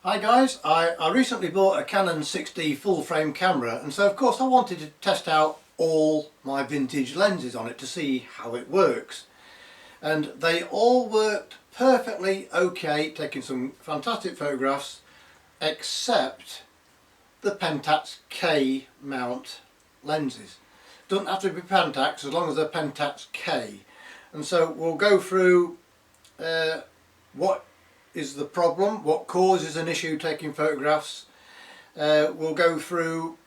Hi guys, I recently bought a Canon 6D full frame camera, and so of course I wanted to test out all my vintage lenses on it to see how it works. And they all worked perfectly okay, taking some fantastic photographs, except the Pentax K mount lenses. Doesn't have to be Pentax as long as they're Pentax K. And so we'll go through what is the problem, what causes an issue taking photographs. We'll go through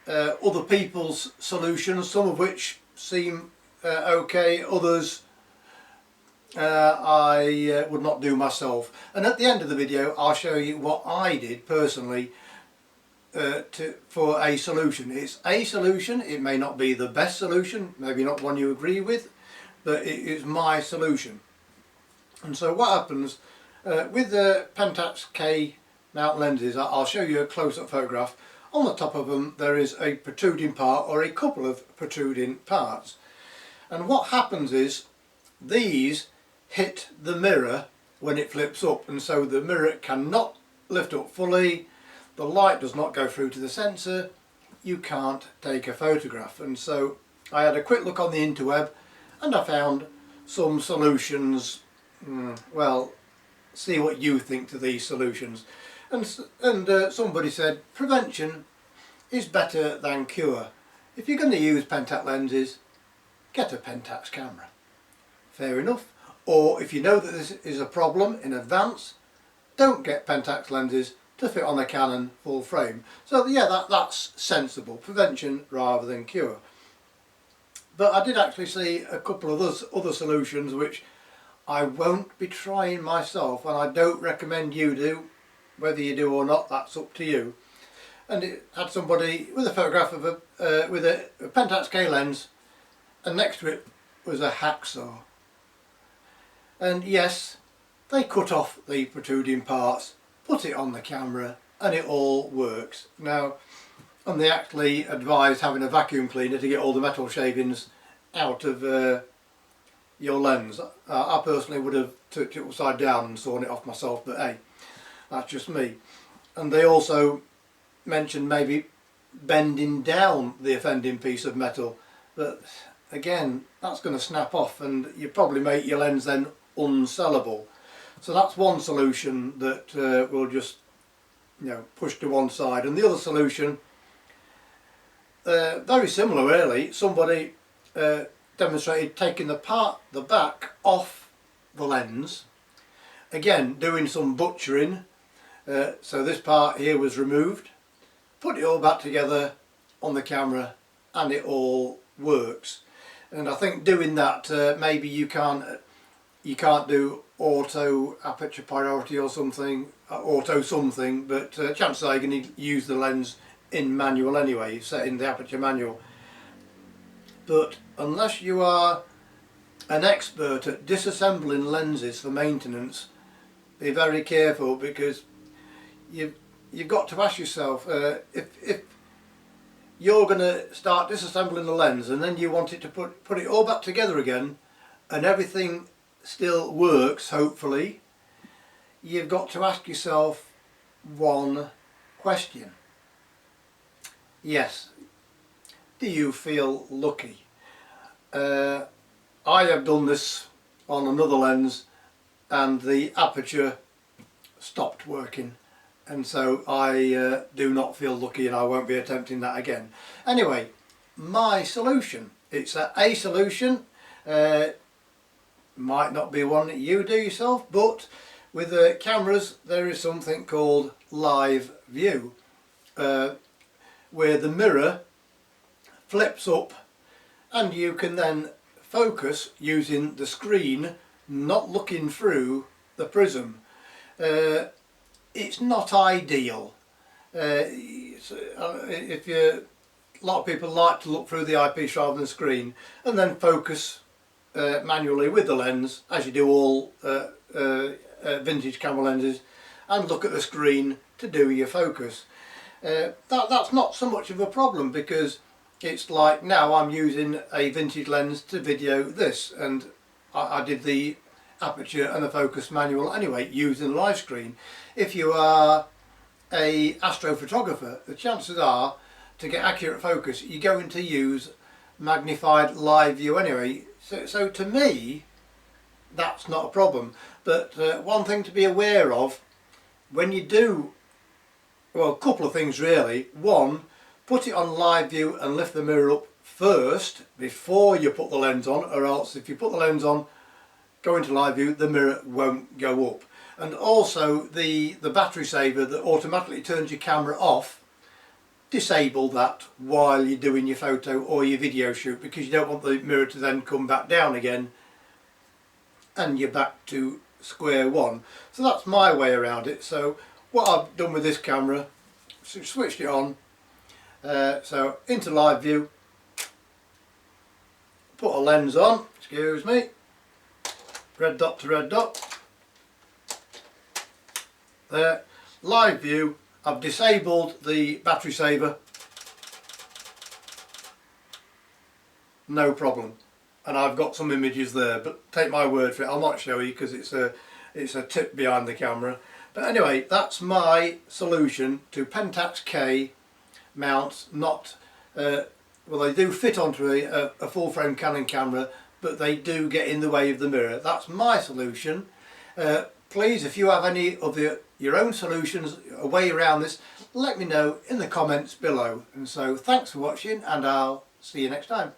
other people's solutions, some of which seem okay, others I would not do myself. And at the end of the video I'll show you what I did personally for a solution. It's a solution, it may not be the best solution, maybe not one you agree with, but it is my solution. And so what happens with the Pentax K mount lenses, I'll show you a close-up photograph. On the top of them there is a protruding part or a couple of protruding parts, and what happens is these hit the mirror when it flips up, and so the mirror cannot lift up fully, the light does not go through to the sensor, you can't take a photograph. And so I had a quick look on the interweb and I found some solutions. Well, see what you think to these solutions. And somebody said prevention is better than cure. If you're going to use Pentax lenses, get a Pentax camera. Fair enough. Or if you know that this is a problem in advance, don't get Pentax lenses to fit on a Canon full frame. So yeah, that's sensible. Prevention rather than cure. But I did actually see a couple of other solutions which I won't be trying myself, and I don't recommend you do. Whether you do or not, that's up to you. And it had somebody with a photograph of a Pentax K lens, and next to it was a hacksaw. And yes, they cut off the protruding parts, put it on the camera, and it all works. Now, and they actually advised having a vacuum cleaner to get all the metal shavings out of your lens. I personally would have took it upside down and sawn it off myself, but hey, that's just me. And they also mentioned maybe bending down the offending piece of metal, but again, that's going to snap off and you probably make your lens then unsellable. So that's one solution that we'll just push to one side. And the other solution, very similar really. Somebody demonstrated taking the back off the lens, again doing some butchering, so this part here was removed, put it all back together on the camera, and it all works. And I think doing that, maybe you can't do auto aperture priority or something, auto something, but chances are you're going to use the lens in manual anyway, set in the aperture manual. But unless you are an expert at disassembling lenses for maintenance, be very careful, because you've got to ask yourself, if you're going to start disassembling the lens and then you want it to put it all back together again and everything still works, hopefully, you've got to ask yourself one question. Yes, do you feel lucky? I have done this on another lens and the aperture stopped working, and so I do not feel lucky, and I won't be attempting that again. Anyway, my solution, it's a solution, might not be one that you do yourself, but with the cameras there is something called live view, where the mirror flips up and you can then focus using the screen, not looking through the prism. It's not ideal. A lot of people like to look through the eyepiece rather than the screen and then focus manually with the lens, as you do all vintage camera lenses, and look at the screen to do your focus. That's not so much of a problem, because it's like now I'm using a vintage lens to video this, and I did the aperture and the focus manual anyway, using the live screen. If you are a astrophotographer, the chances are to get accurate focus you're going to use magnified live view anyway. So to me that's not a problem. But one thing to be aware of when you do, well, a couple of things really. One, put it on live view and lift the mirror up first before you put the lens on, or else if you put the lens on, go into live view, the mirror won't go up. And also the battery saver that automatically turns your camera off, disable that while you're doing your photo or your video shoot, because you don't want the mirror to then come back down again and you're back to square one. So that's my way around it. So what I've done with this camera, switched it on, so into live view, put a lens on, excuse me, red dot to red dot, there, live view. I've disabled the battery saver, no problem, and I've got some images there, but take my word for it, I'll not show you because it's a tip behind the camera. But anyway, that's my solution to Pentax K mounts. Not well, they do fit onto a full frame Canon camera, but they do get in the way of the mirror. That's my solution. Please, if you have any of your own solutions, a way around this, let me know in the comments below. And so thanks for watching, and I'll see you next time.